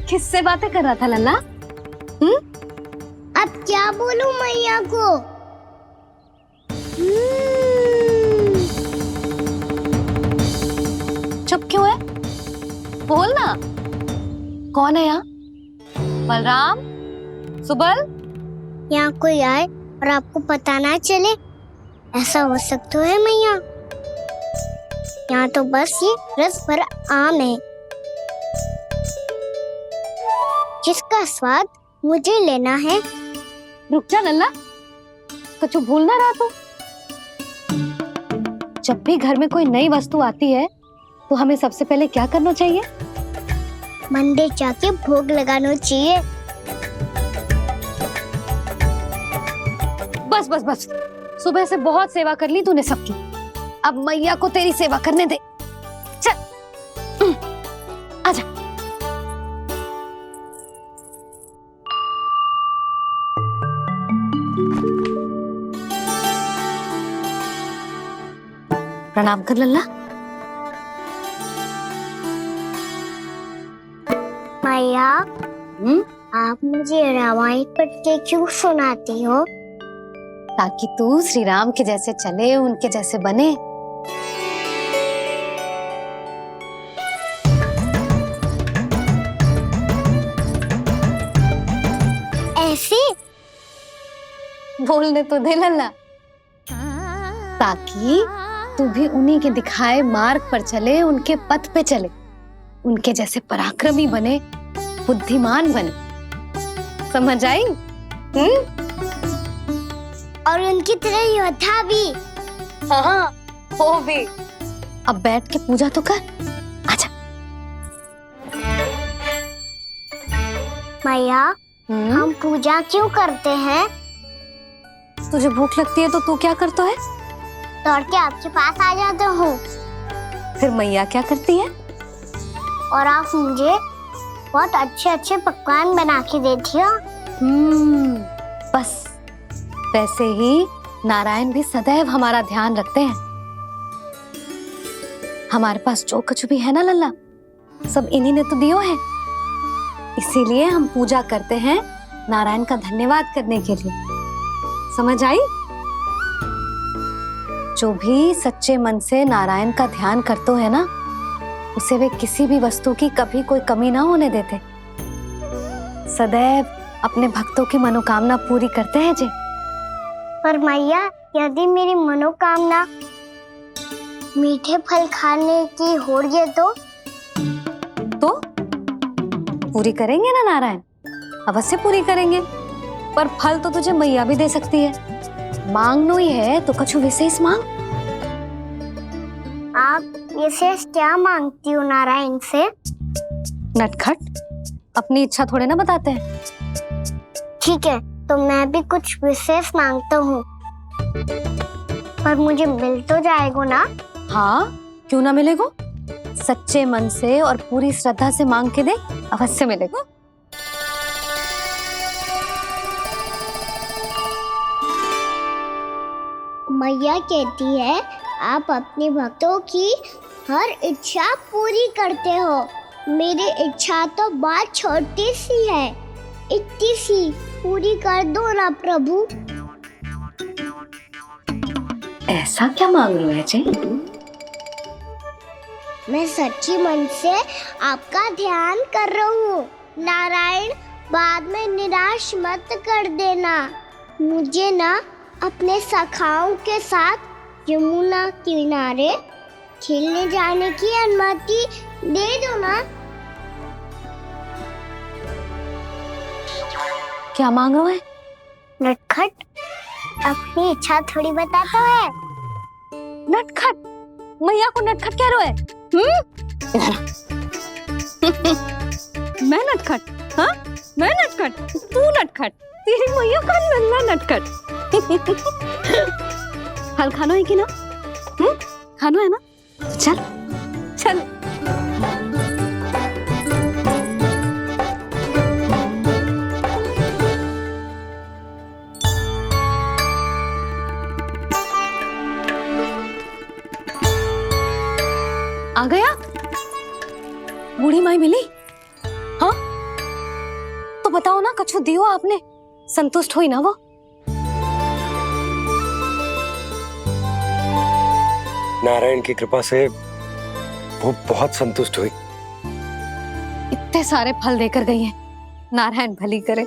किससे बातें कर रहा था लल्ला? अब क्या बोलूं मैया को? चुप क्यों है? बोल ना। कौन है यहाँ? बलराम, सुबल? यहाँ कोई आए और आपको पता ना चले, ऐसा हो सकता है मैया? यहाँ तो बस ये रस भरा आम है जिसका स्वाद मुझे लेना है। रुक जा लल्ला, कुछ भूल ना रहा तू। जब भी घर में कोई नई वस्तु आती है तो हमें सबसे पहले क्या करना चाहिए? मंदिर जाके भोग लगाना चाहिए। बस बस बस, सुबह से बहुत सेवा कर ली तूने सबकी, अब मैया को तेरी सेवा करने दे। चल आजा। प्रणाम कर लल्ला। मैया, आप मुझे रामायण पढ़ के क्यों सुनाती हो? ताकि तू श्री राम के जैसे चले, उनके जैसे बने। ऐसे बोलने तो दे लल्ला, ताकि तू भी उन्हीं के दिखाए मार्ग पर चले, उनके पथ पे चले, उनके जैसे पराक्रमी बने, बुद्धिमान बने। समझ आई? और उनकी तरह योद्धा भी। हाँ, वो भी। अब बैठ के पूजा तो कर। आजा। मैया, हम पूजा क्यों करते हैं? तुझे भूख लगती है तो तू क्या करता है? दौड़ के आपके पास आ जाता हूँ। फिर मैया क्या करती है? और आप मुझे बहुत अच्छे अच्छे पकवान बना के देती हो। बस वैसे ही नारायण भी सदैव हमारा ध्यान रखते हैं। हमारे पास जो कुछ भी है ना लल्ला, सब इन्हीं ने तो दियो है। इसीलिए हम पूजा करते हैं नारायण का धन्यवाद करने के लिए। समझ आई? जो भी सच्चे मन से नारायण का ध्यान करते है ना, उसे वे किसी भी वस्तु की कभी कोई कमी ना होने देते। सदैव अपने भक्तों की मनोकामना पूरी करते हैं जी। पर मैया, यदि मेरी मनोकामना मीठे फल खाने की हो रही है तो पूरी करेंगे ना नारायण? अवश्य पूरी करेंगे। पर फल तो तुझे मैया भी दे सकती है। मांगनो ही है तो कुछ विशेष मांग। आप विशेष क्या मांगती हो नारायण से? नटखट, अपनी इच्छा थोड़े ना बताते हैं। ठीक है, तो मैं भी कुछ विशेष मांगता हूँ, पर मुझे मिल तो जाएगा ना? हाँ, क्यों ना मिलेगा। सच्चे मन से और पूरी श्रद्धा से मांग के दे, अवश्य मिलेगा। मैया कहती है आप अपने भक्तों की हर इच्छा पूरी करते हो। मेरी इच्छा तो बहुत छोटी सी है, इतनी सी पूरी कर दो ना प्रभु। ऐसा क्या मांग रहे हो जी? मैं सच्ची मन से आपका ध्यान कर रहा हूँ। नारायण, बाद में निराश मत कर देना। मुझे ना अपने सखाओं के साथ यमुना किनारे खेलने जाने की अनुमति दे दो ना। क्या मांग रहे हो? नटखट, अपनी इच्छा थोड़ी बताता है। नटखट? मैया को नटखट कह रहे हो? मैं नटखट? हाँ, मैं नटखट? तू नटखट? तेरी मैया का नल्ला नटखट। फल खाना है कि ना? खाना है ना? चल चल। आ गया? बूढ़ी माई मिली? हाँ, बताओ ना, कछु दियो आपने, संतुष्ट हुई ना वो? नारायण की कृपा से वो बहुत संतुष्ट हुई। इतने सारे फल देकर गई हैं, नारायण भली करे।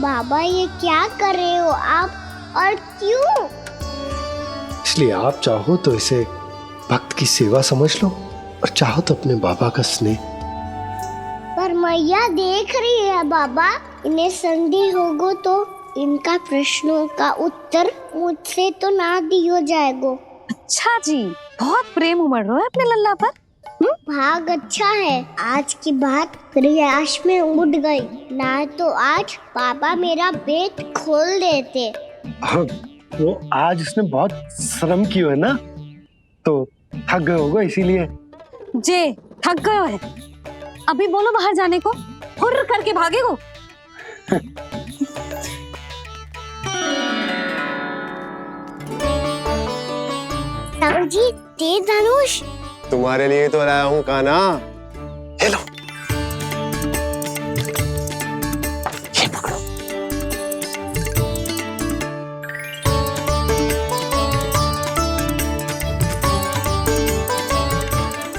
बाबा ये क्या कर रहे हो आप, और क्यों? इसलिए आप चाहो तो इसे भक्त की सेवा समझ लो, और चाहो तो अपने बाबा का स्नेह। पर मैया देख रही है बाबा, इन्हें संदेह होगो तो इनका प्रश्नों का उत्तर मुझसे तो ना दियो जाएगो। अच्छा जी, बहुत प्रेम उमड़ रहा है अपने लल्ला पर। भाग अच्छा है, आज की बात प्रयास में उड़ गई, ना तो आज पापा मेरा पेट खोल देते। वो आज उसने बहुत श्रम किया है ना, तो थक गए होगा इसीलिए। जे थक गए है, अभी बोलो बाहर जाने को, हुर्र करके भागेगो। राम जी, तीर धनुष तुम्हारे लिए तो लाया हूँ कान्हा। ले लो, ये पकड़ो।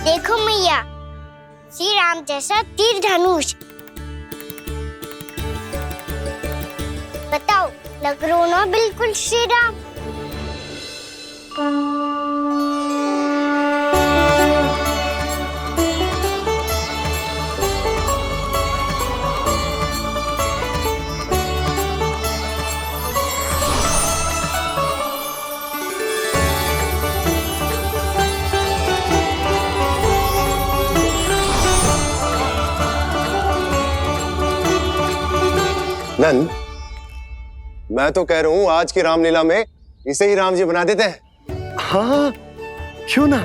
देखो मैया, श्री राम जैसा तीर धनुष। बताओ, लग रहा ना बिल्कुल श्री राम? नंद, मैं तो कह रहा हूँ आज की रामलीला में इसे ही राम जी बना देते हैं। हाँ, क्यों ना।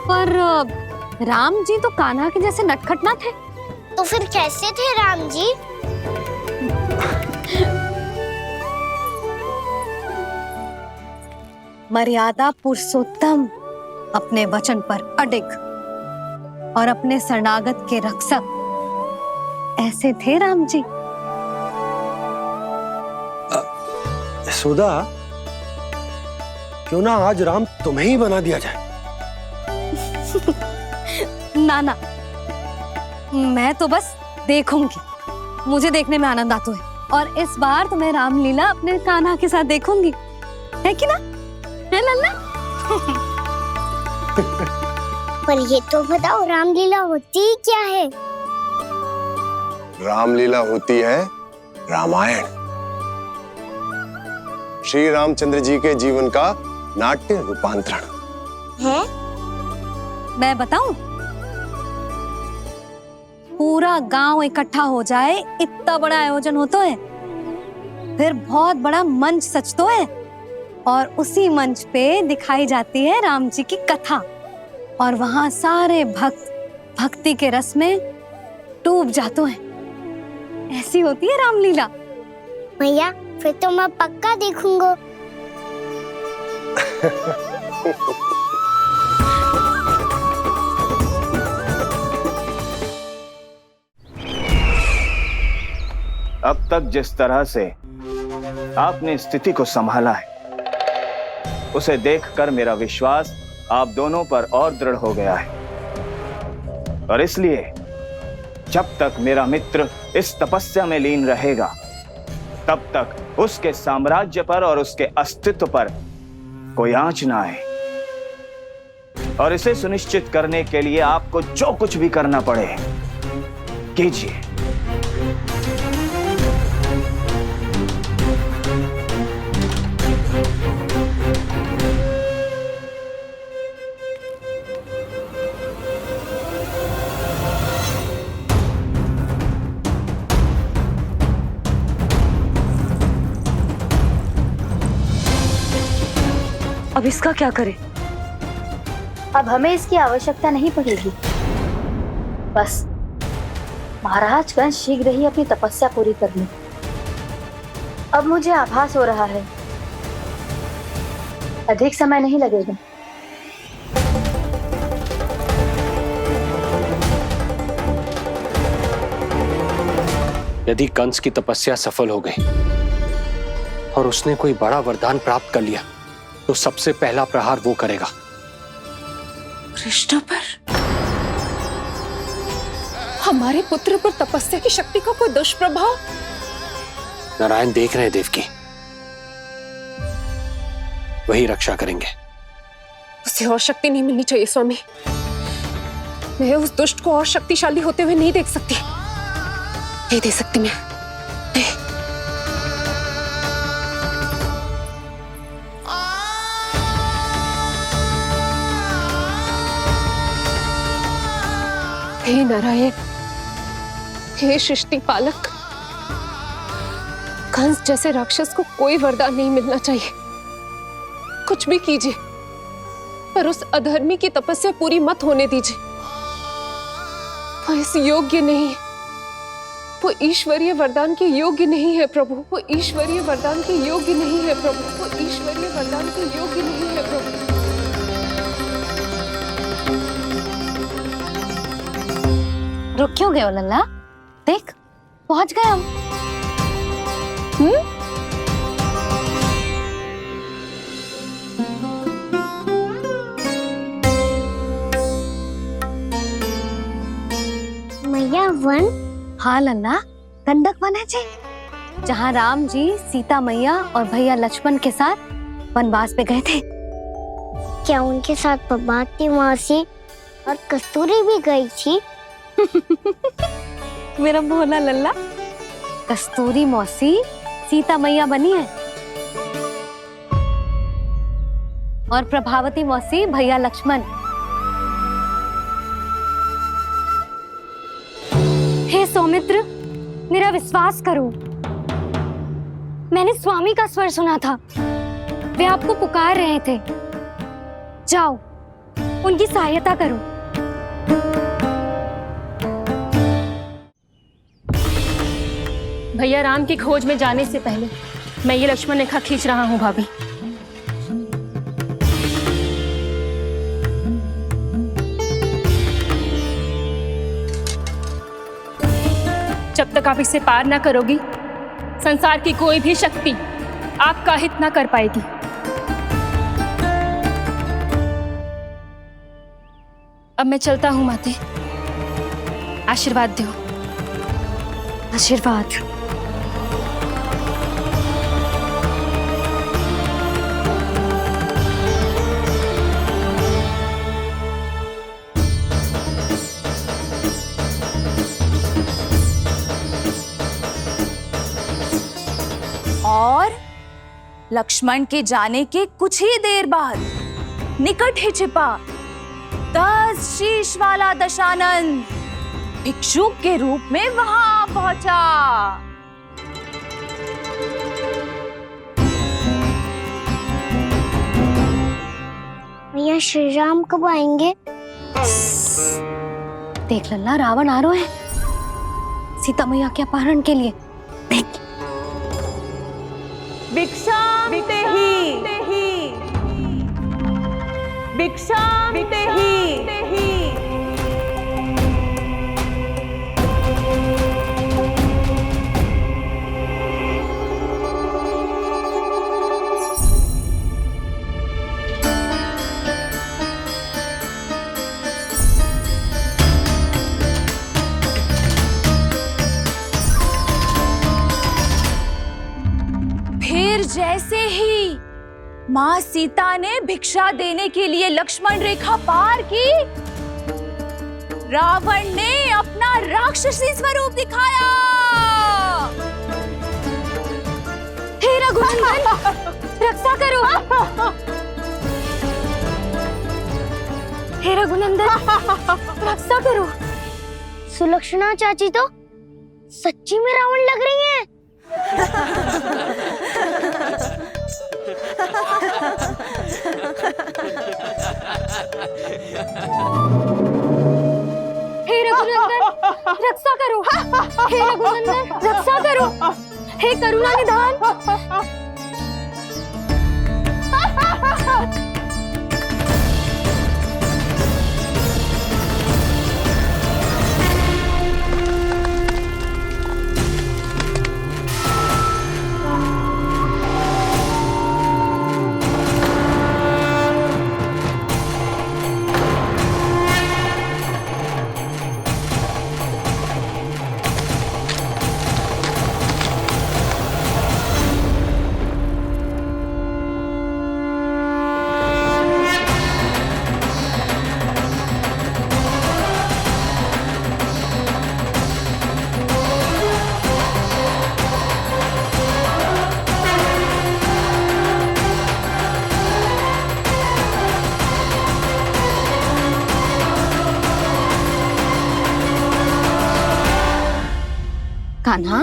पर राम जी तो कान्हा के जैसे नटखट ना थे। तो फिर कैसे थे राम जी? मर्यादा पुरुषोत्तम, अपने वचन पर अडिग और अपने शरणागत के रक्षक, ऐसे थे राम जी। यशोदा, क्यों ना आज राम तुम्हें ही बना दिया जाए। ना ना, मैं तो बस देखूंगी, मुझे देखने में आनंद आता है, और इस बार तो मैं रामलीला अपने कान्हा के साथ देखूंगी, है कि ना, है लल्ला? पर ये तो बताओ, रामलीला होती क्या है? रामलीला होती है रामायण, श्री रामचंद्र जी के जीवन का नाट्य रूपांतरण है। मैं बताऊं, पूरा गांव इकट्ठा हो जाए, इतना बड़ा आयोजन होता है, फिर बहुत बड़ा मंच सजतो है, और उसी मंच पे दिखाई जाती है राम जी की कथा, और वहां सारे भक्त भक्ति के रस में डूब जाते हैं। ऐसी होती है रामलीला। भैया, फिर तो मैं पक्का देखूंगा। अब तक जिस तरह से आपने स्थिति को संभाला है, उसे देखकर मेरा विश्वास आप दोनों पर और दृढ़ हो गया है, और इसलिए जब तक मेरा मित्र इस तपस्या में लीन रहेगा, तब तक उसके साम्राज्य पर और उसके अस्तित्व पर कोई आंच ना आए। और इसे सुनिश्चित करने के लिए आपको जो कुछ भी करना पड़े कीजिए। अब इसका क्या करें? अब हमें इसकी आवश्यकता नहीं पड़ेगी। बस महाराज कंस शीघ्र ही अपनी तपस्या पूरी कर ले। अब मुझे आभास हो रहा है अधिक समय नहीं लगेगा। यदि कंस की तपस्या सफल हो गई और उसने कोई बड़ा वरदान प्राप्त कर लिया तो सबसे पहला प्रहार वो करेगा। कृष्ण पर, हमारे पुत्र पर तपस्या की शक्ति का कोई दुष्प्रभाव? नारायण देख रहे हैं देवकी, वही रक्षा करेंगे। उसे और शक्ति नहीं मिलनी चाहिए स्वामी। मैं उस दुष्ट को और शक्तिशाली होते हुए नहीं देख सकती, नहीं दे सकती मैं। हे नारायण, हे सृष्टि पालक, कंस जैसे राक्षस को कोई वरदान नहीं मिलना चाहिए। कुछ भी कीजिए पर उस अधर्मी की तपस्या पूरी मत होने दीजिए। वो इस योग्य नहीं है, वो ईश्वरीय वरदान के योग्य नहीं है प्रभु। वो ईश्वरीय वरदान के योग्य नहीं है प्रभु। वो ईश्वरीय वरदान के योग्य नहीं है प्रभु। रुक क्यों गए हो लल्ला? देख पहुंच गए हम। मैया वन? हाँ लल्ला, गंडक वन है जी, जहाँ राम जी सीता मैया और भैया लक्ष्मण के साथ वनवास पे गए थे। क्या उनके साथ पद्मावती मौसी और कस्तूरी भी गई थी? मेरा भोला लल्ला, कस्तूरी मौसी सीता मैया बनी है और प्रभावती मौसी भैया लक्ष्मण। हे सौमित्र, मेरा विश्वास करो, मैंने स्वामी का स्वर सुना था। वे आपको पुकार रहे थे। जाओ उनकी सहायता करो। भैया राम की खोज में जाने से पहले मैं ये लक्ष्मण रेखा खींच रहा हूँ भाभी। जब तक आप इसे पार ना करोगी, संसार की कोई भी शक्ति आपका हित ना कर पाएगी। अब मैं चलता हूँ माते, आशीर्वाद दो। आशीर्वाद। और लक्ष्मण के जाने के कुछ ही देर बाद निकट ही छिपा 10 शीश वाला दशानन भिक्षुक के रूप में वहां पहुंचा। भैया श्री राम कब आएंगे? देख लल्ला, रावण आ रहा है सीता मैया के अपहरण के लिए। देख भिक्षाम देहि, भिक्षाम देहि। फिर जैसे ही माँ सीता ने भिक्षा देने के लिए लक्ष्मण रेखा पार की, रावण ने अपना राक्षसी स्वरूप दिखाया। हे रघुनंदन, रक्षा करो। हे रघुनंदन, रक्षा करो। सुलक्षणा चाची तो सच्ची में रावण लग रही हैं। हे रघुनंदन रक्षा करो, हे करुणा निधान। कान्हा,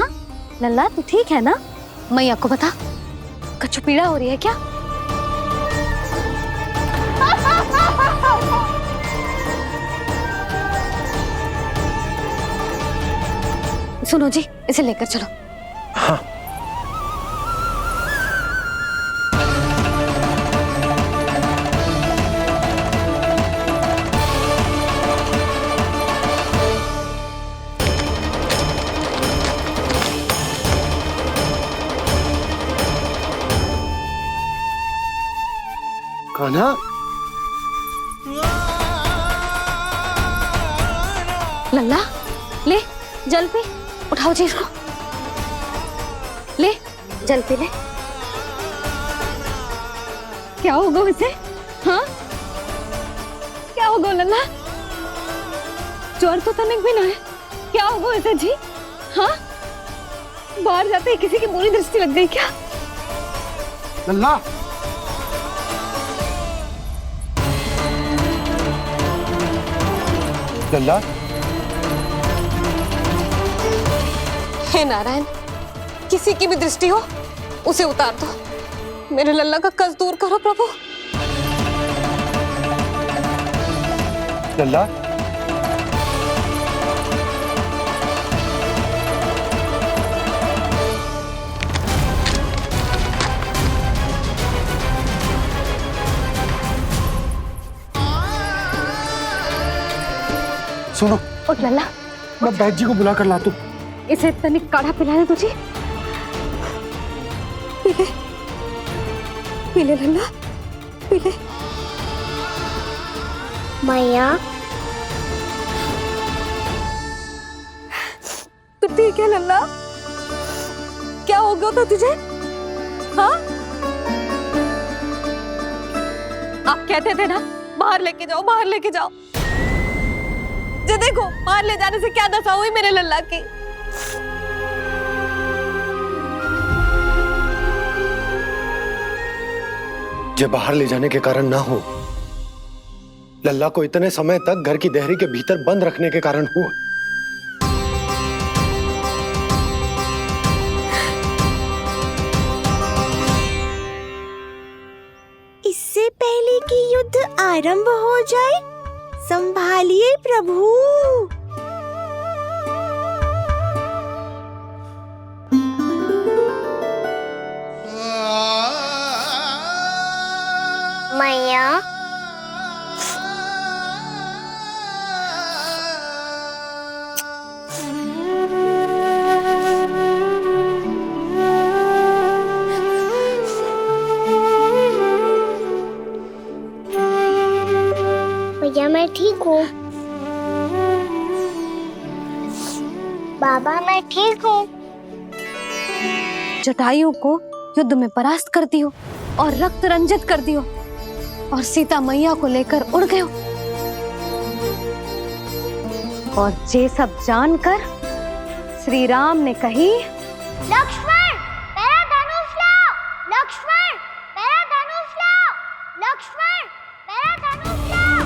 लल्ला तू ठीक है ना? मैया को बता, कछु पीड़ा हो रही है क्या? सुनो जी, इसे लेकर चलो। हाँ। कान्हा, लल्ला ले जल पी, उठाओ जी इसको, ले जल पी ले। क्या होगा उसे? हाँ क्या होगा लल्ला? ज्वर तो तनिक भी ना है, क्या होगा उसे जी? हाँ बाहर जाते ही किसी की बुरी दृष्टि लग गई क्या? लल्ला, लल्ला, हे नारायण, किसी की भी दृष्टि हो उसे उतार दो, मेरे लल्ला का कष्ट दूर करो प्रभु। लल्ला, सुनो, उठ लल्ला, मैं बैद जी को बुला कर लाता हूँ। इसे तनिक काढ़ा पिला दे तुझे। पी ले, पी ले लल्ला, पी ले। मैया तू ठीक है लल्ला? क्या हो गया था तुझे? हाँ आप कहते थे ना बाहर लेके जाओ, बाहर लेके जाओ। जे देखो बाहर ले जाने से क्या दशा हुई मेरे लल्ला की। जो बाहर ले जाने के कारण ना हो, लल्ला को इतने समय तक घर की देहरी के भीतर बंद रखने के कारण हुआ। इससे पहले कि युद्ध आरंभ हो जाए, संभालिए प्रभु। मैया भैया मैं ठीक हूँ। बाबा मैं ठीक हूँ। जटायु को युद्ध में परास्त कर दियो और रक्त रंजित कर दियो और सीता मैया को लेकर उड़ गए और ये सब जानकर श्री राम ने कही, लक्ष्मण मेरा धनुष लाओ, लक्ष्मण मेरा धनुष लाओ, लक्ष्मण मेरा धनुष लाओ।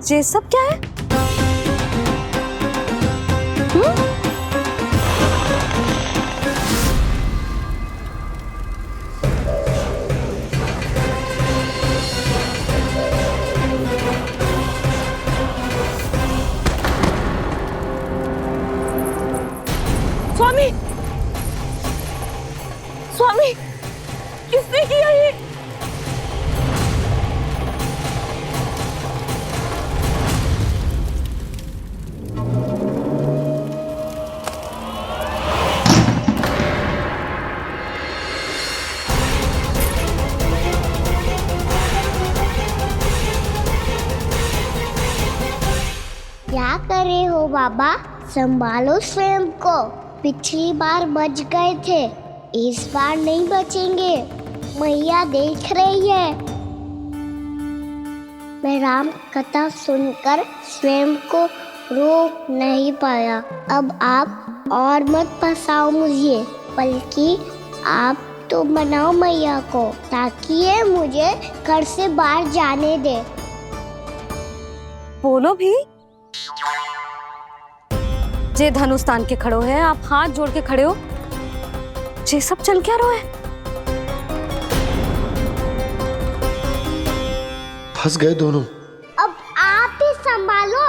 ये सब क्या है? स्वामी, स्वामी, किसने किया ये? क्या कर रहे हो बाबा? संभालो स्वयं को। पिछली बार बच गए थे, इस बार नहीं बचेंगे। मैया देख रही है। मैं राम कथा सुनकर स्वयं को रोक नहीं पाया। अब आप और मत फंसाओ मुझे, बल्कि आप तो मनाओ मैया को, ताकि ये मुझे घर से बाहर जाने दे। बोलो भी। जे धनुष तान के खड़ो है, आप हाथ जोड़ के खड़े हो। ये सब चल क्या रहा है? फंस गए दोनों। अब आप ही संभालो।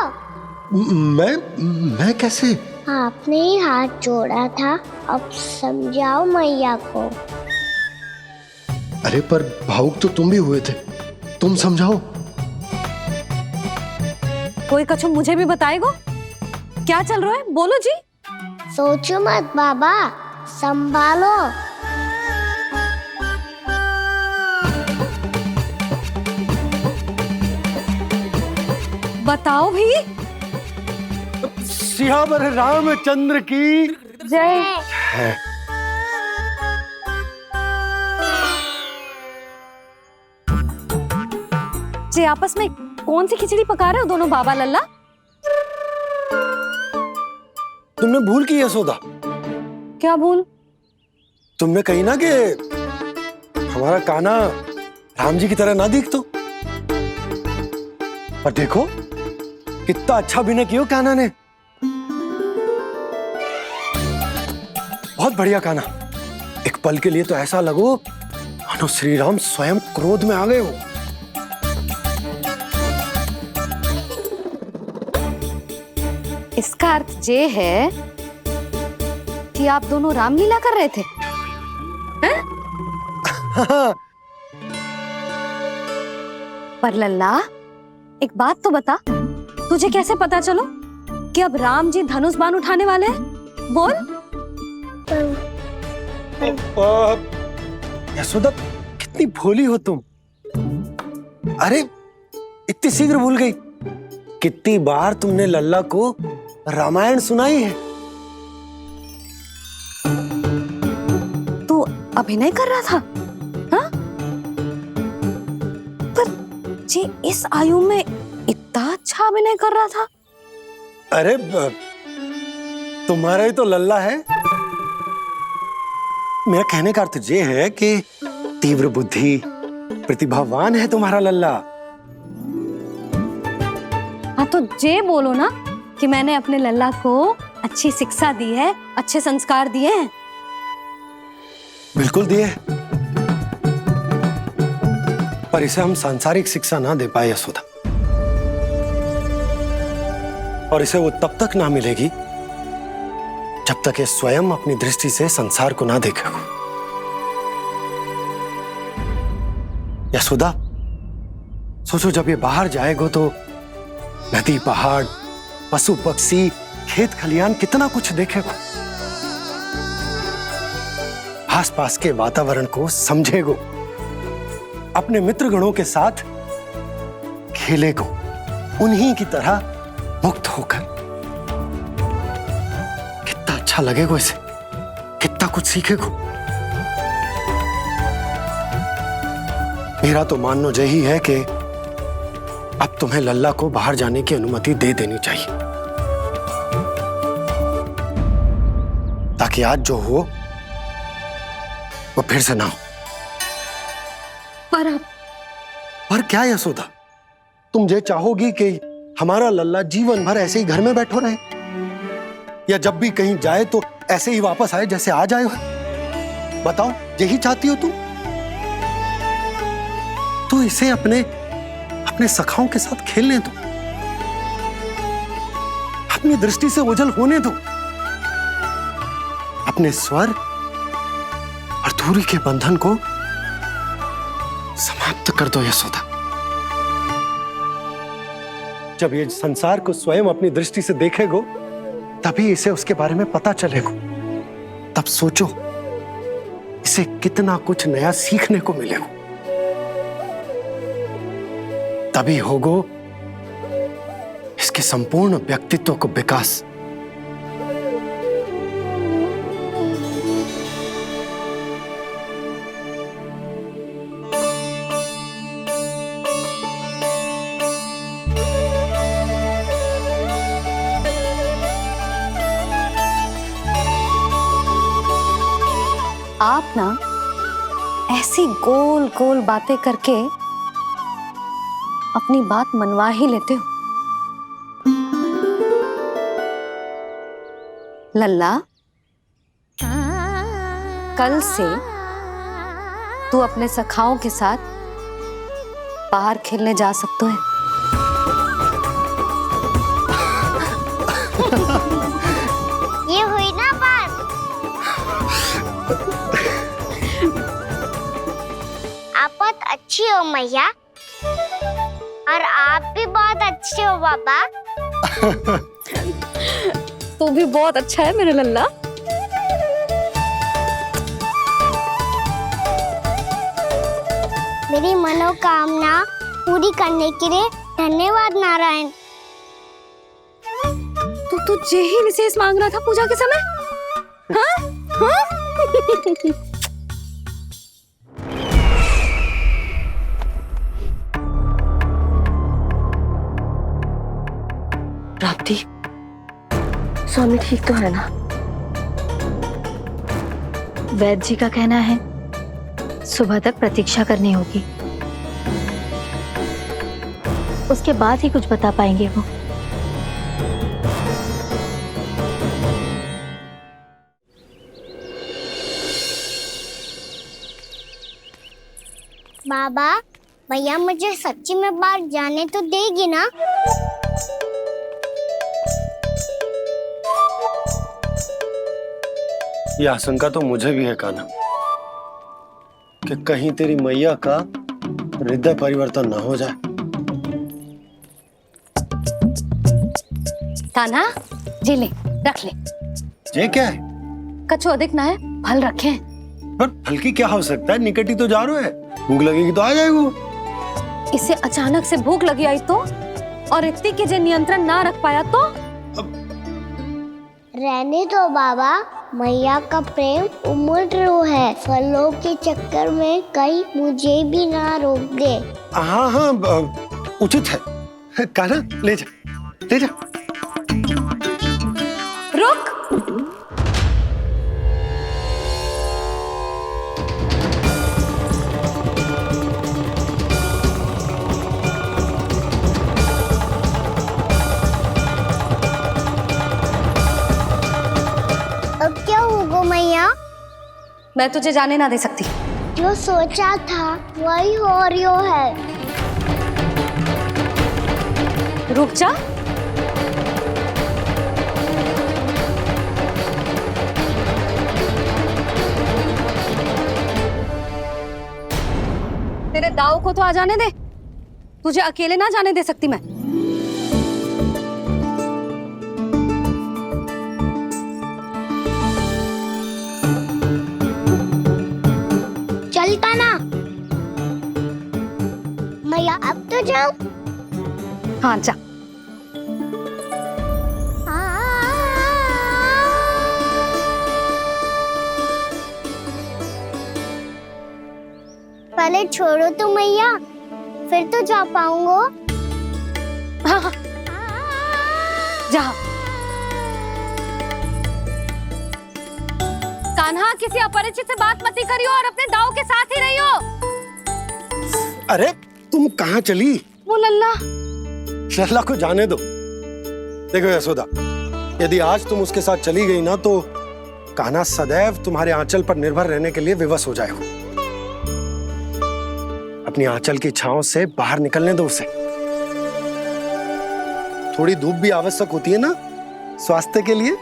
मैं कैसे? आपने ही हाथ जोड़ा था, अब समझाओ मैया को। अरे पर भावुक तो तुम भी हुए थे, तुम समझाओ। कोई कछु मुझे भी बताएगो? क्या चल रहा है? बोलो जी। सोचो मत बाबा, संभालो। बताओ भी। सियावर रामचंद्र की जय। है। जी आपस में कौन सी खिचड़ी पका रहे हो दोनों बाबा लल्ला? तुमने भूल की यशोदा? क्या भूल? तुमने कही ना कि हमारा कान्हा राम जी की तरह ना दिख तो। पर देखो कितना अच्छा अभिनय किया कान्हा ने। बहुत बढ़िया कान्हा। एक पल के लिए तो ऐसा लगो मानो श्री राम स्वयं क्रोध में आ गए हो। इसका अर्थ ये है कि आप दोनों रामलीला कर रहे थे, हैं? पर लल्ला एक बात तो बता, तुझे कैसे पता चलो कि अब राम जी धनुष बाण उठाने वाले हैं? बोल। यशोदा कितनी भोली हो तुम। अरे इतनी शीघ्र भूल गई। कितनी बार तुमने लल्ला को रामायण सुनाई है। तू अभिनय कर रहा था, हाँ? पर जी इस आयु में इतना अच्छा अभिनय कर रहा था। अरे तुम्हारा ही तो लल्ला है। मेरा कहने का अर्थ ये है कि तीव्र बुद्धि, प्रतिभावान है तुम्हारा लल्ला। हाँ तो ये बोलो ना कि मैंने अपने लल्ला को अच्छी शिक्षा दी है, अच्छे संस्कार दिए हैं। बिल्कुल दिए, पर इसे हम सांसारिक शिक्षा ना दे पाए यशोदा। और इसे वो तब तक ना मिलेगी जब तक ये स्वयं अपनी दृष्टि से संसार को ना देखेगा। यशोदा सोचो, जब ये बाहर जाएगा तो नदी, पहाड़, पशु पक्षी, खेत खलियान कितना कुछ देखेगा। आसपास के वातावरण को समझेगो, अपने मित्रगणों के साथ खेलेगो, उन्हीं की तरह मुक्त होकर। कितना अच्छा लगेगा इसे, कितना कुछ सीखेगो। मेरा तो मानना यही है कि अब तुम्हें लल्ला को बाहर जाने की अनुमति दे देनी चाहिए, ताकि आज जो हो वो फिर से ना हो। पर क्या यशोदा, तुम ये चाहोगी कि हमारा लल्ला जीवन भर ऐसे ही घर में बैठो रहे, या जब भी कहीं जाए तो ऐसे ही वापस आए जैसे आज आए हो? बताओ, यही चाहती हो तुम? तो इसे अपने अपने सखाओं के साथ खेलने दो, अपनी दृष्टि से ओझल होने दो, अपने स्वर और दूरी के बंधन को समाप्त कर दो यशोदा। जब ये संसार को स्वयं अपनी दृष्टि से देखेगो, तभी इसे उसके बारे में पता चलेगा। तब सोचो, इसे कितना कुछ नया सीखने को मिलेगा। तभी होगो इसके संपूर्ण व्यक्तित्व को विकास। आप ना ऐसी गोल गोल बातें करके अपनी बात मनवा ही लेते हो। लल्ला, कल से तू अपने सखाओं के साथ बाहर खेलने जा सकते हैं। ये हुई ना बात। आप बहुत अच्छी हो मैया, और आप भी बहुत अच्छे हो बाबा। तू भी बहुत अच्छा है मेरा लल्ला। मेरी मनोकामना पूरी करने के लिए धन्यवाद नारायण। तो तुझे ही विशेष मांग रहा था पूजा के समय? हाँ? हाँ? प्राप्ति, स्वामी ठीक तो है ना? वैद्य जी का कहना है सुबह तक प्रतीक्षा करनी होगी, उसके बाद ही कुछ बता पाएंगे वो। बाबा, भैया मुझे सच्ची में बाहर जाने तो देगी ना? ये आशंका तो मुझे भी है कान्हा, कि कहीं तेरी मैया का हृदय परिवर्तन न हो जाए। कान्हा, जी ले, रख ले। ये क्या है? कछु अधिक ना है, फल रखे। पर फल की क्या आवश्यकता है? निकट ही तो जा रहे हैं, भूख लगेगी तो आ जाएगा। इसे अचानक से भूख लगी आई तो, और इतनी के जे नियंत्रण ना रख पाया तो? रहने दो बाबा, मैया का प्रेम उमड़ है। फलों के चक्कर में कहीं मुझे भी ना रोक दे। हाँ हाँ, उचित है। कान्हा, ले जा, ले जा। रुक। अब क्या होगा मैया? मैं तुझे जाने ना दे सकती। जो सोचा था वही हो रही है। रुक जा। तेरे दाव को तो आ जाने दे, तुझे अकेले ना जाने दे सकती मैं। चलता ना मैया, अब तो जाओ। हाँ जा। पहले छोड़ो तो मैया, फिर तो जा पाऊंगा। हाँ हाँ, जा। कान्हा, किसी अपरिचित से बात मत करियो और अपने दाव के साथ ही रहियो। अरे तुम कहाँ चली? वो लल्ला, लल्ला को जाने दो। देखो यशोदा, यदि आज तुम उसके साथ चली गई ना तो कान्हा सदैव तुम्हारे आंचल पर निर्भर रहने के लिए विवश हो जाएगा। अपनी आंचल की छांव से बाहर निकलने दो उसे। थोड़ी धूप भी आवश्यक होती है ना स्वास्थ्य के लिए,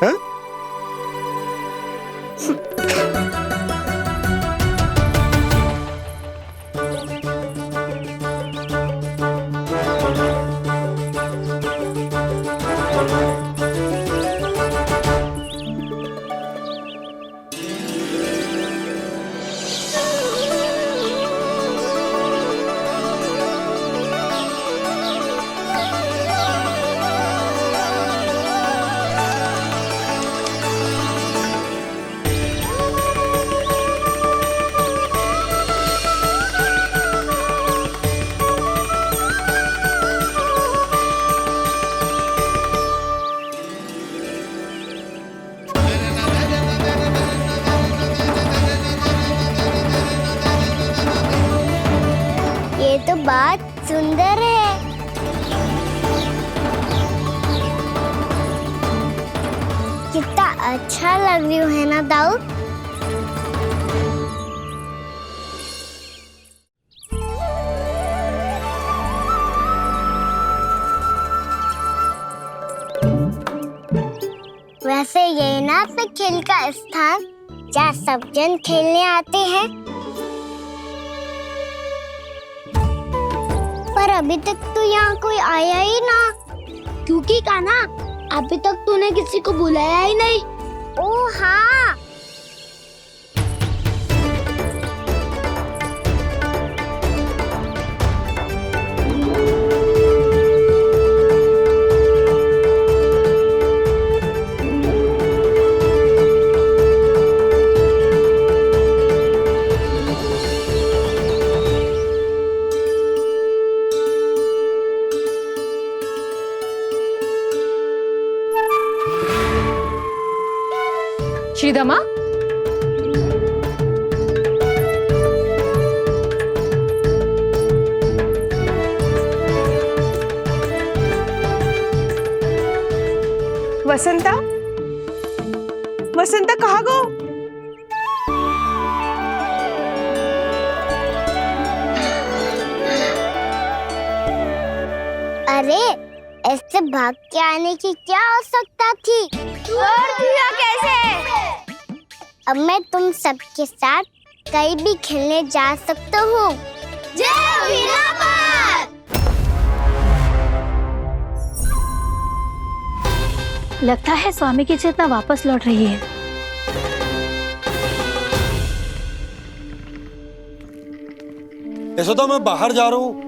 हाँ? ये तो बात सुंदर है। कितना अच्छा लग रही है ना दाऊ। वैसे ये ना तो खेल का स्थान जहाँ सब जन खेलने आते हैं, पर अभी तक तो यहाँ कोई आया ही ना। क्योंकि कान्हा, अभी तक तूने किसी को बुलाया ही नहीं। ओह हाँ, श्रीदामा, वसंता, वसंता कहाँ गो? अरे ऐसे भाग के आने की क्या आवश्यकता थी? छोड़ दिया कैसे? अब मैं तुम सबके साथ कहीं भी खेलने जा सकता हूँ। जय वीरापाद! लगता है स्वामी की चेतना वापस लौट रही है। यशोदा, मैं बाहर जा रहा हूँ।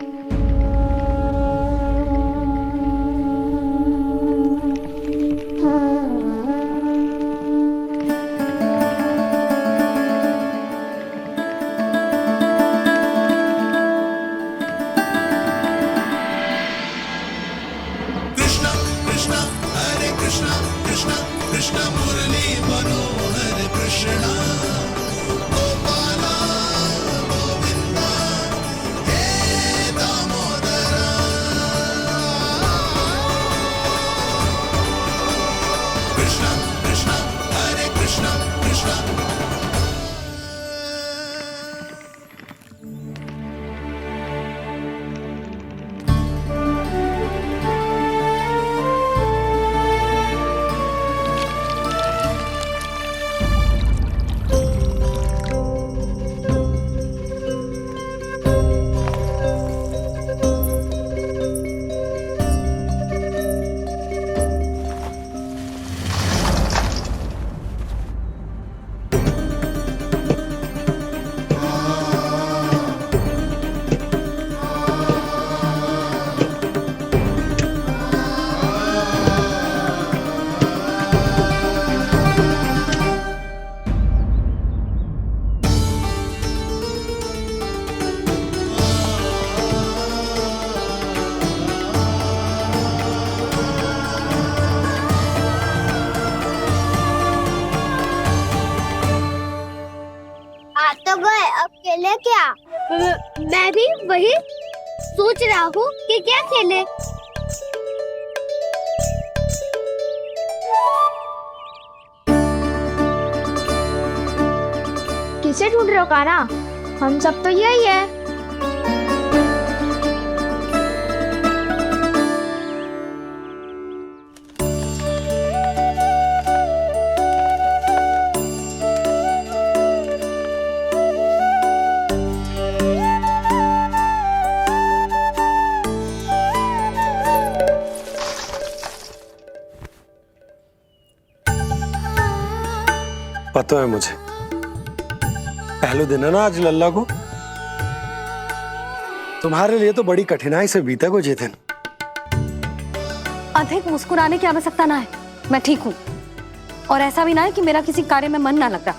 सोच रहा हूँ कि क्या खेले। किसे ढूंढ रहे हो काना? हम सब तो यही है। पता है मुझे, पहले दिन है ना आज लल्ला को। तुम्हारे लिए तो बड़ी कठिनाई से बीता को जितिन। अधिक मुस्कुराने की आवश्यकता ना है, मैं ठीक हूँ। और ऐसा भी ना है कि मेरा किसी कार्य में मन ना लगता।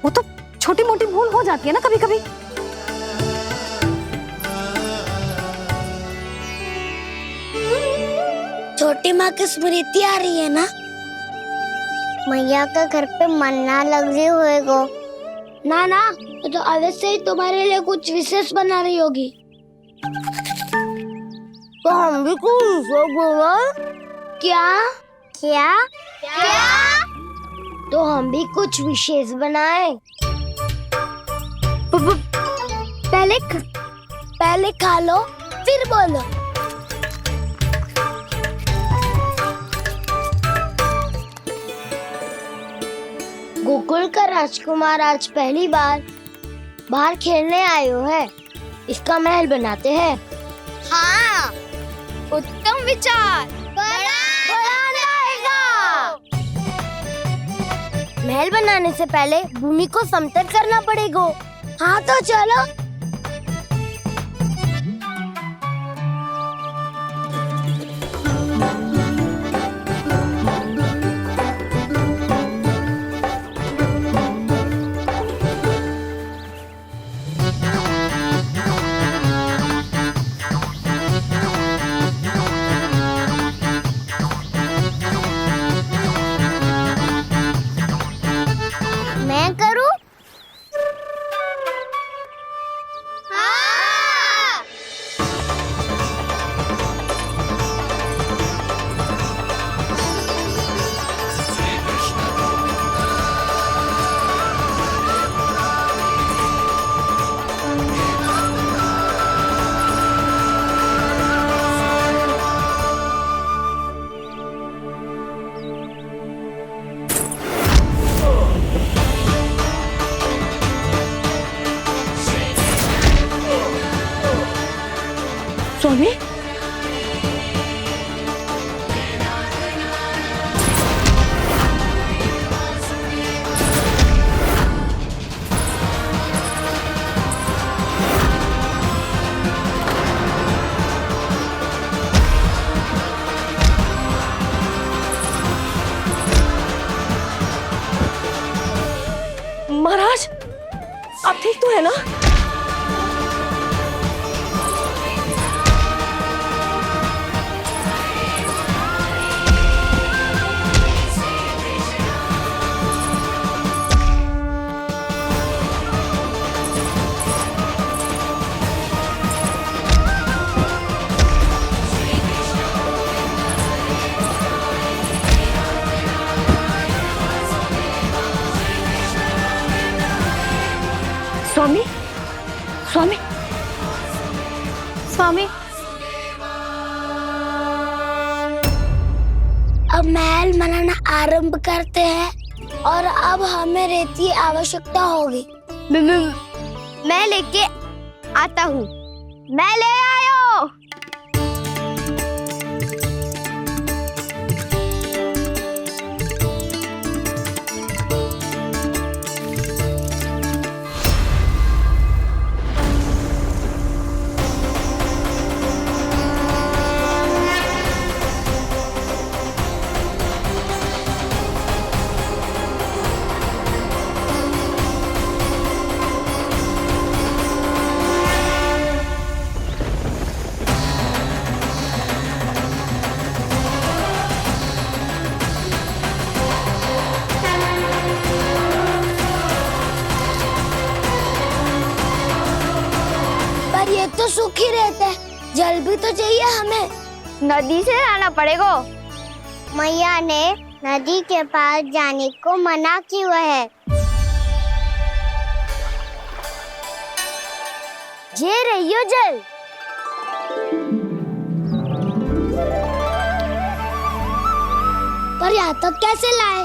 वो तो छोटी मोटी भूल हो जाती है ना कभी कभी। छोटी माँ की स्मृति आ रही है ना? मैया का घर पे मन ना लग रही होएगो। ना ना, तो अवश्य ही तुम्हारे लिए कुछ विशेष बना रही होगी। तो हम भी कुछ विशेष बोला? क्या क्या क्या? तो हम भी कुछ विशेष बनाए। पहले खा लो फिर बोलो। गोकुल का राजकुमार आज पहली बार बाहर खेलने आए हो है। इसका महल बनाते हैं। हाँ, उत्तम विचार। महल बनाने से पहले भूमि को समतल करना पड़ेगा। हाँ तो चलो। मैं करूं? हाँ। स्वामी, महाराज आप ठीक तो है ना? स्वामी, स्वामी, स्वामी। अब महल बनाना आरंभ करते हैं और अब हमें रेत की आवश्यकता होगी। मैं लेके आता हूँ। मैं ले आयो। जल भी तो चाहिए हमें। नदी से लाना पड़ेगा। मैया ने नदी के पास जाने को मना किया है। ये रहियो जल। पर यहाँ तक कैसे लाए?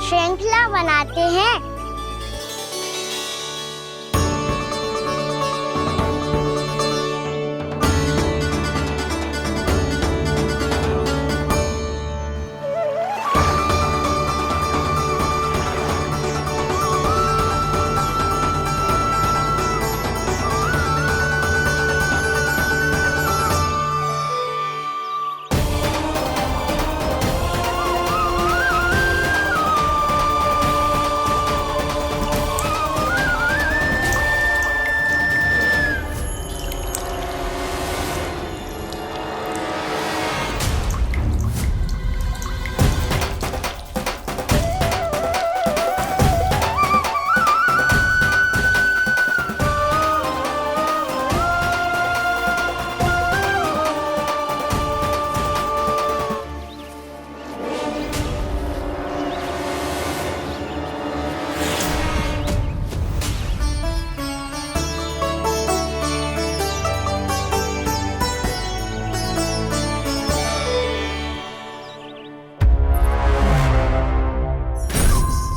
श्रृंखला बनाते हैं।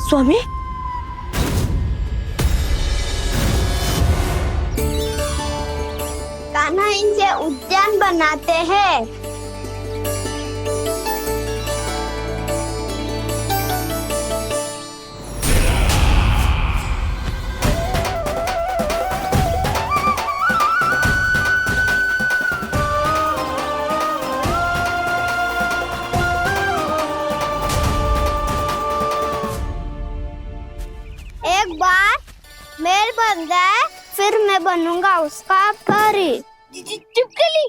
स्वामी, कान्हा इनसे उद्यान बनाते हैं। एक बार मेल बन जाए फिर मैं बनूंगा उसका परी। चुपकली।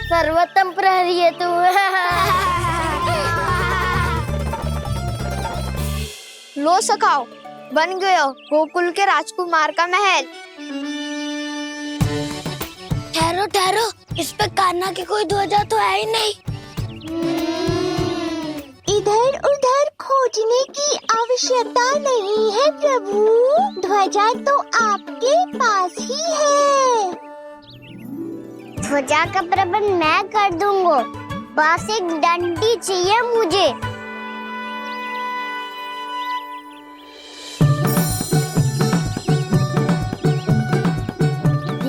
सर्वोत्तम प्रहरी है तू। लो सखाओ, बन गयो गोकुल के राजकुमार का महल। ठहरो ठहरो, इस पे कान्हा की कोई ध्वजा तो है ही नहीं। इधर उधर खोजने की आवश्यकता नहीं है प्रभु, ध्वजा तो आपके पास ही है। ध्वजा का प्रबंध मैं कर दूंगा, बस एक डंडी चाहिए मुझे।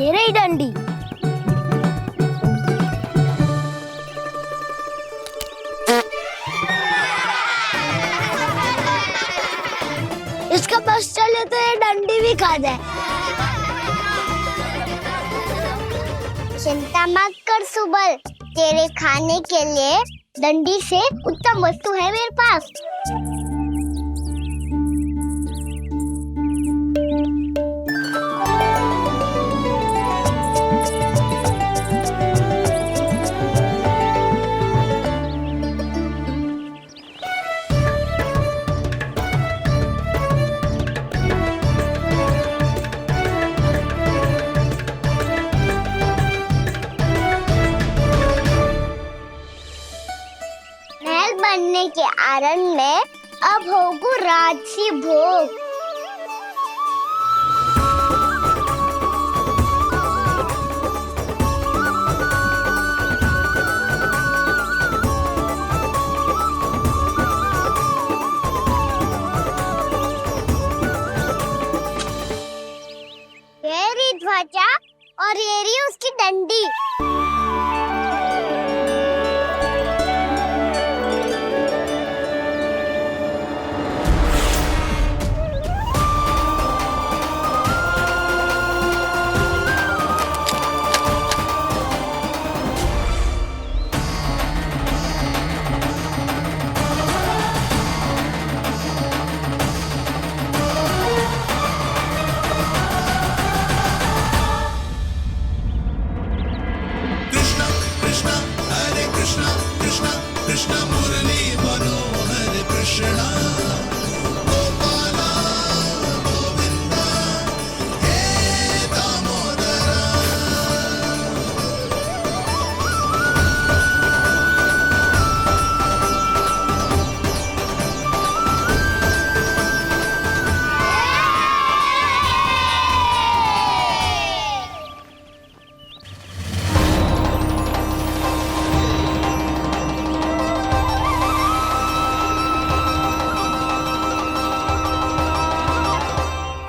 ये रही डंडी। इसका बस चले तो ये डंडी भी खा जाए। चिंता मत कर सुबल, तेरे खाने के लिए डंडी से उत्तम वस्तु है मेरे पास। बनने के आनंद में अब होगू राजसी भोग। ये रही ध्वजा और ये रही उसकी डंडी।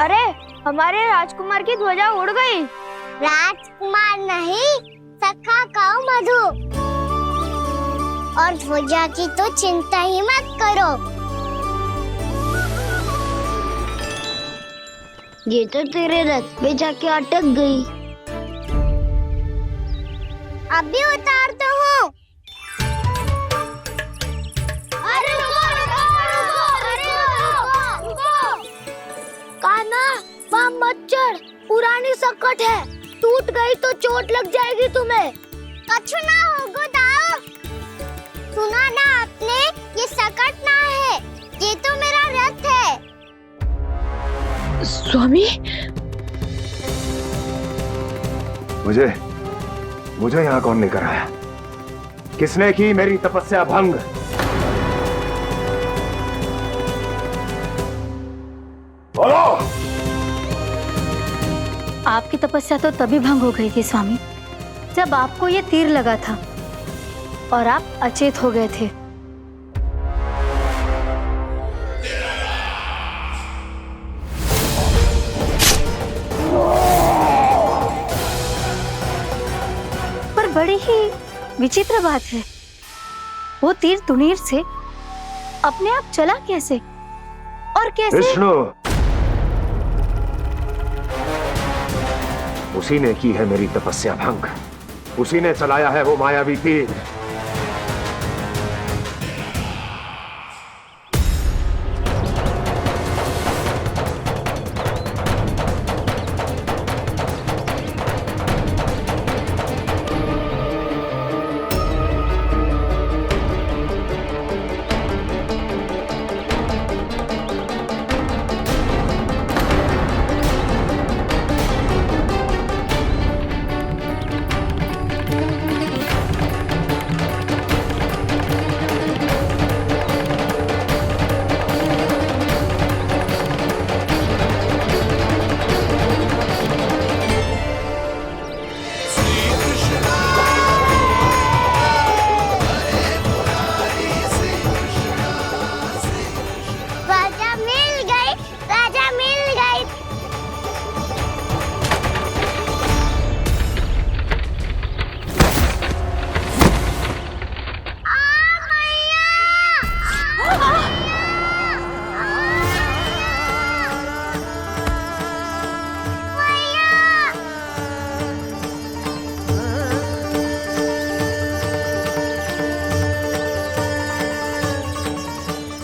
अरे हमारे राजकुमार की ध्वजा उड़ गई। राजकुमार नहीं, सखा काऊ मधु। और ध्वजा की तो चिंता ही मत करो। ये तो तेरे रथ पे जाके अटक गई। अभी उतारता हूँ। अरे रुको, कान्हा, वहाँ मत चढ़, पुरानी सकट है, टूट गई तो चोट लग जाएगी तुम्हें। कछु ना होगा दाऊ। सुना ना आपने, ये सकट ना है, ये तो मेरा रथ है। स्वामी, मुझे यहाँ कौन लेकर आया? किसने की मेरी तपस्या भंग? बोलो। आपकी तपस्या तो तभी भंग हो गई थी स्वामी, जब आपको ये तीर लगा था और आप अचेत हो गए थे। पर बड़ी ही विचित्र बात है, वो तीर तुनीर से अपने आप चला कैसे और कैसे? विष्णु, उसी ने की है मेरी तपस्या भंग, उसी ने चलाया है वो मायावी तीर।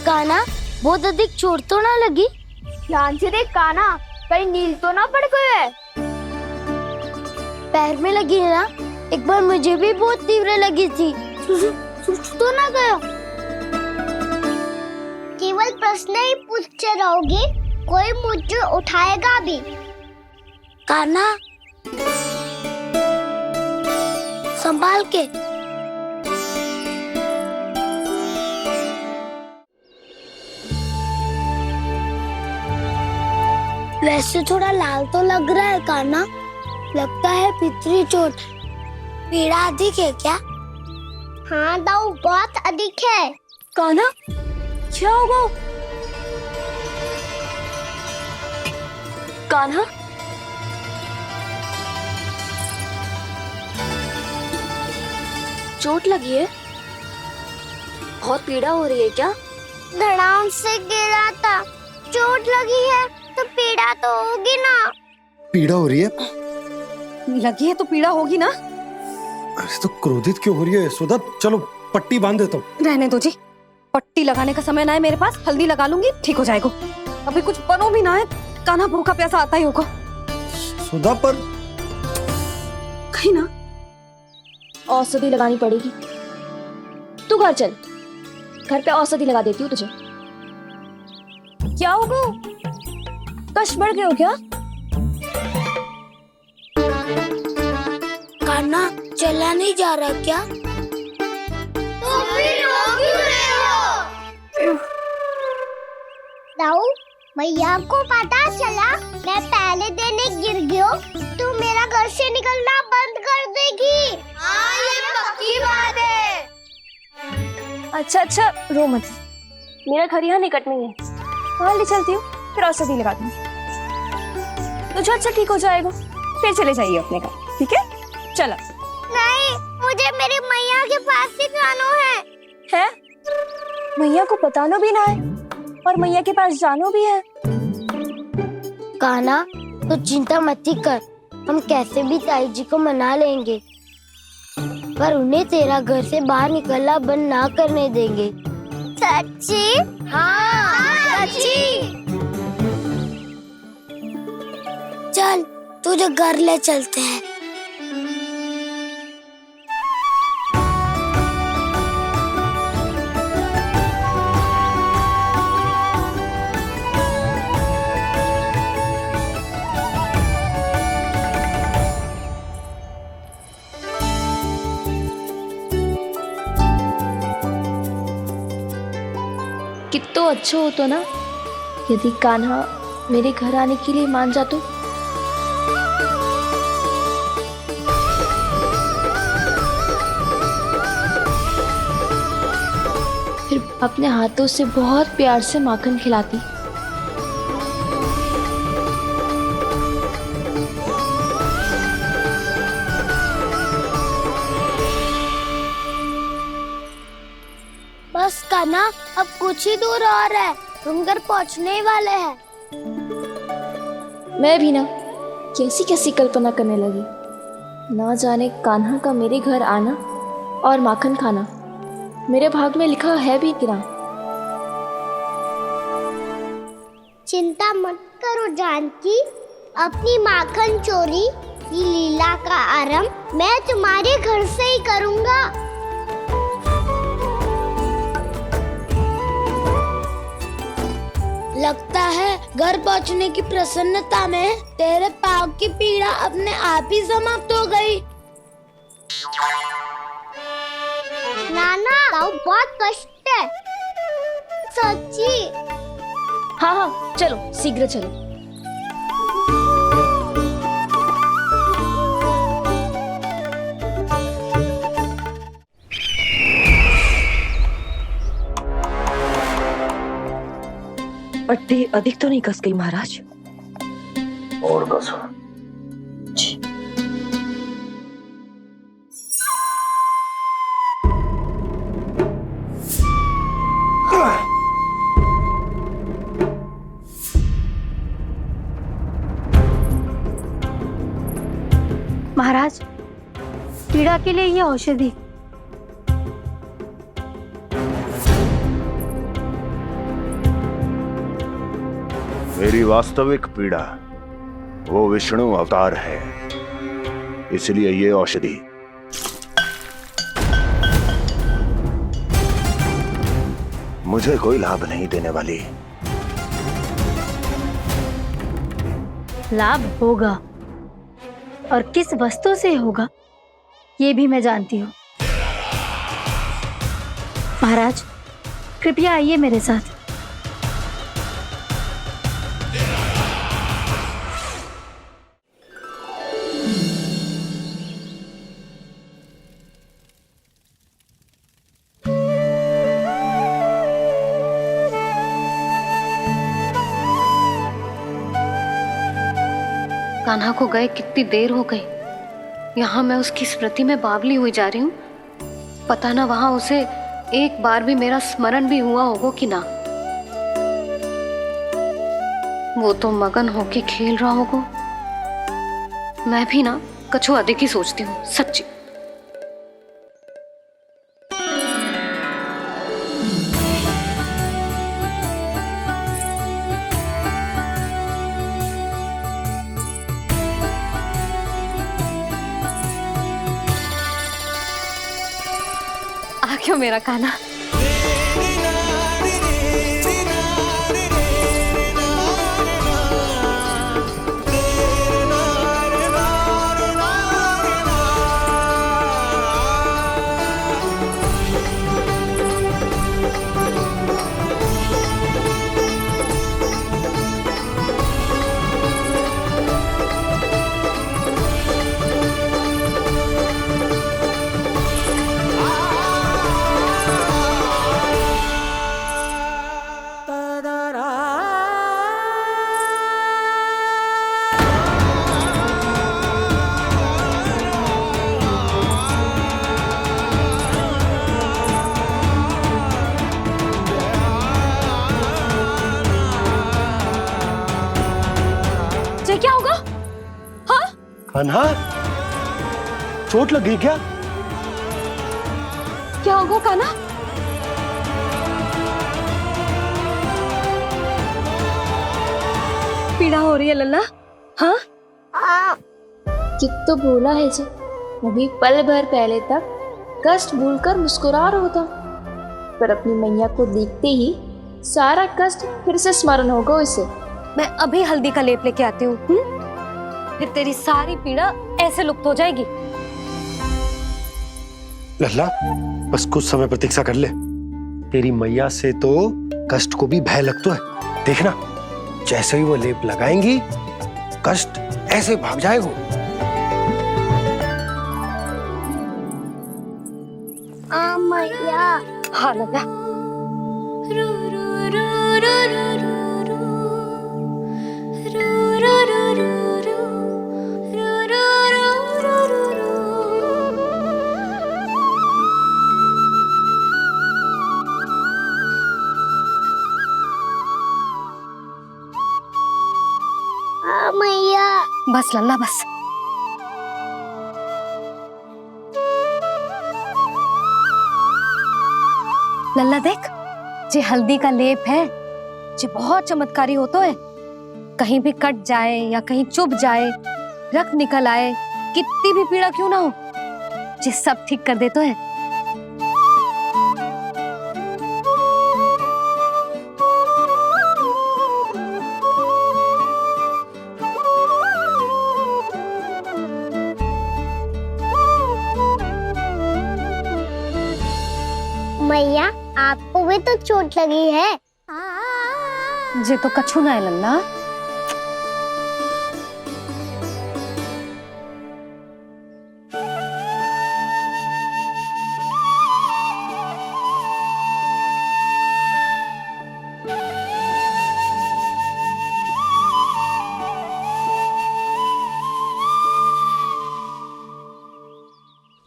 कान्हा, बहुत अधिक चोट तो ना लगी? ध्यान से देख कान्हा, कहीं नील तो ना पड़ गए। पैर में लगी है ना? एक बार मुझे भी बहुत तीव्र लगी थी। सूझ तो ना गया? केवल प्रश्न ही पूछते रहोगे, कोई मुझे उठाएगा भी? कान्हा, संभाल के। वैसे थोड़ा लाल तो लग रहा है कान्हा, लगता है पितरी चोट। पीड़ा अधिक है क्या? हाँ दाऊ, बहुत अधिक है। कान्हा, क्या होगा? कान्हा, चोट लगी है? बहुत पीड़ा हो रही है क्या? धड़ाम से गिरा था, चोट लगी है तो पीड़ा तो होगी ना। पीड़ा हो रही है? लगी है तो पीड़ा होगी ना। अरे तो क्रोधित क्यों हो रही है यशोदा? चलो पट्टी बांध देता हूँ। रहने दो जी, पट्टी लगाने का समय ना है मेरे पास, हल्दी लगा लूंगी, ठीक हो जाएगा। अभी कुछ बनो भी ना है, कान्हा भूखा प्यासा आता ही होगा। सुधा पर कहीं ना औषधि लगानी पड़ेगी। तू घर चल, घर पे औषधि लगा देती हूँ तुझे। क्या होगा? कष्ट बढ़ गए हो क्या? कान्हा चला नहीं जा रहा क्या? तो फिर रो क्यों रहे हो? दाऊ, मैया को पता चला मैं पहले दिन ही गिर गया तो मेरा घर से निकलना बंद कर देगी। हाँ, ये पक्की बात है। अच्छा रो मत, मेरा घर यहाँ निकट में है, वहाँ ले चलती हूँ, फिर औषधि लगा दूंगी तो झट से ठीक हो जाएगा। फिर चले जाइए अपने घर, ठीक है? चलो। नहीं, मुझे मेरी मैया के पास ही जाना है। मैया को बताना भी ना है और मैया के पास जानो भी है। कान्हा, तो चिंता मत ही कर, हम कैसे भी ताई जी को मना लेंगे, पर उन्हें तेरा घर से बाहर निकलना बंद ना करने देंगे। सच्ची? हाँ, सच्ची। चल, तुझे घर ले चलते हैं। कितना अच्छा होता ना यदि कान्हा मेरे घर आने के लिए मान जातो। फिर अपने हाथों से बहुत प्यार से माखन खिलाती। बस कान्हा, अब कुछ ही दूर और है, तुम घर पहुंचने ही वाले हैं। मैं भी ना कैसी कैसी कल्पना करने लगी। ना जाने कान्हा का मेरे घर आना और माखन खाना मेरे भाग में लिखा है भी कि ना। चिंता मत करो जानकी, अपनी माखन चोरी की लीला का आरंभ मैं तुम्हारे घर से ही करूंगा। लगता है घर पहुंचने की प्रसन्नता में तेरे पाँव की पीड़ा अपने आप ही समाप्त हो गई। नाना, पाँव बहुत कष्ट है। सच्ची? हाँ, चलो शीघ्र चलो। पट्टी अधिक तो नहीं कस गई महाराज? और कसो। महाराज, पीड़ा के लिए ये औषधि। मेरी वास्तविक पीड़ा वो विष्णु अवतार है, इसलिए ये औषधि। मुझे कोई लाभ नहीं देने वाली। लाभ होगा, और किस वस्तु से होगा ये भी मैं जानती हूँ। महाराज, कृपया आइए मेरे साथ। कान्हा को गए कितनी देर हो गई। यहाँ मैं उसकी स्मृति में बावली हुई जा रही हूँ। पता ना वहां उसे एक बार भी मेरा स्मरण भी हुआ होगा कि ना। वो तो मगन होके खेल रहा होगा। मैं भी ना कछु अधिक ही सोचती हूँ, सच्ची। आ क्यों मेरा कान्हा? कान्हा, चोट लग गई क्या? क्या होगा कान्हा? पीड़ा हो रही है लल्ला? हाँ? कित तो बोला है जी, वो भी पल भर पहले तक कष्ट भूलकर मुस्कुरा रहा था, पर अपनी मैया को देखते ही सारा कष्ट फिर से स्मरण होगा उसे। मैं अभी हल्दी का लेप लेके आती हूँ, फिर तेरी सारी पीड़ा ऐसे लुप्त हो जाएगी। लल्ला, बस कुछ समय प्रतीक्षा कर ले। तेरी मैया से तो कष्ट को भी भय लगता है। देखना, जैसे ही वो लेप लगाएंगी, कष्ट ऐसे भाग जाएगा। मैया। हाँ लल्ला। मैया। बस लल्ला बस। लल्ला देख, जे हल्दी का लेप है, जे बहुत चमत्कारी होता है। कहीं भी कट जाए या कहीं चुभ जाए, रक्त निकल आए, कितनी भी पीड़ा क्यों ना हो, जे सब ठीक कर देता है। मैया, आपको भी तो चोट लगी है। जे तो कछु ना है लल्ला।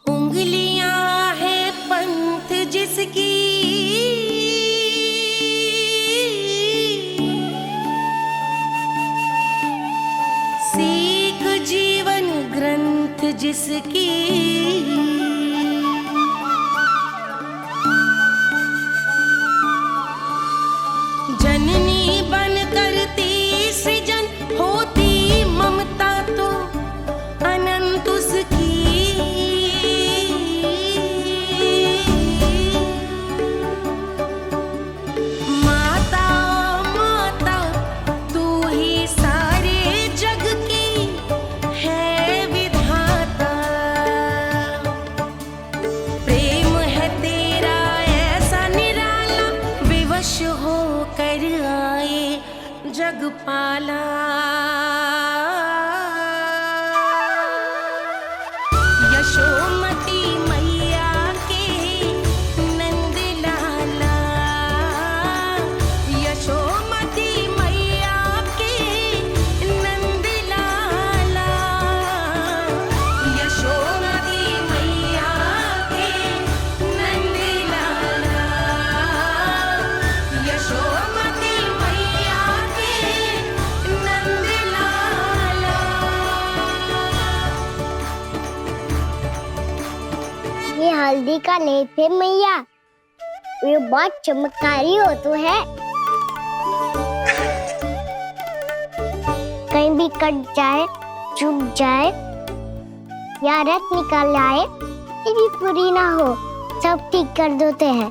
उंगलियां है पंथ जिसकी, सीख जीवन ग्रंथ जिसकी, जननी बन करती सृजन होती ममता तो अनंत उसकी। माता माता तू ही सारे जग की है विधाता, प्रेम है तेरा ऐसा निराला, विवश हो कर आए जग पाला। यशोमती मैया के नंद लाला, यशोमती मैया के नंद लाला, यशोमती मैया के नंद लाला, यशोमती मैया के नंद लाला। ये हल्दी का लेप है मैया, ये बहुत चमत्कारी हो तो है। कहीं भी कट जाए, चुभ जाए या रक्त निकल आए, ये भी पूरी ना हो, सब ठीक कर देते हैं।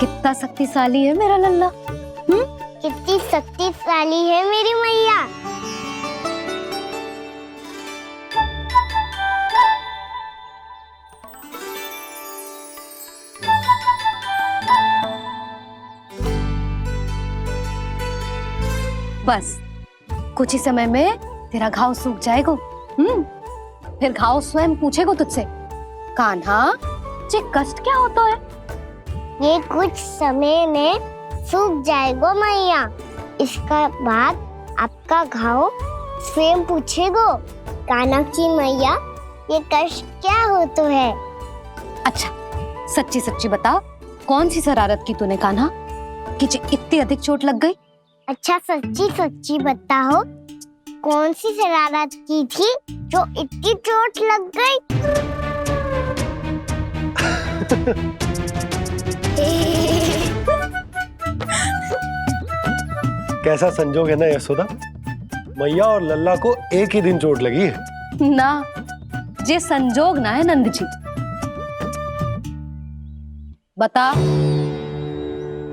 कितना शक्तिशाली है मेरा लल्ला। कितनी शक्तिशाली है मेरी मैया। बस कुछ ही समय में तेरा घाव सूख जाएगा। फिर घाव स्वयं पूछेगा तुझसे, कान्हा जे कष्ट क्या होता है? ये कुछ समय में सूख जाएगा मैया। इसका बाद आपका घाव स्वयं पूछेगा, कान्हा की मैया ये कष्ट क्या होता है। अच्छा सच्ची सच्ची बता, कौन सी शरारत की तूने कान्हा कि इतनी अधिक चोट लग गई? अच्छा सच्ची सच्ची बताओ, कौन सी शरारत की थी जो इतनी चोट लग गई? कैसा संजोग है ना यशोदा, मैया और लल्ला को एक ही दिन चोट लगी है। ना, ये संजोग ना है नंद जी। बता,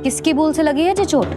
किसकी भूल से लगी है ये चोट?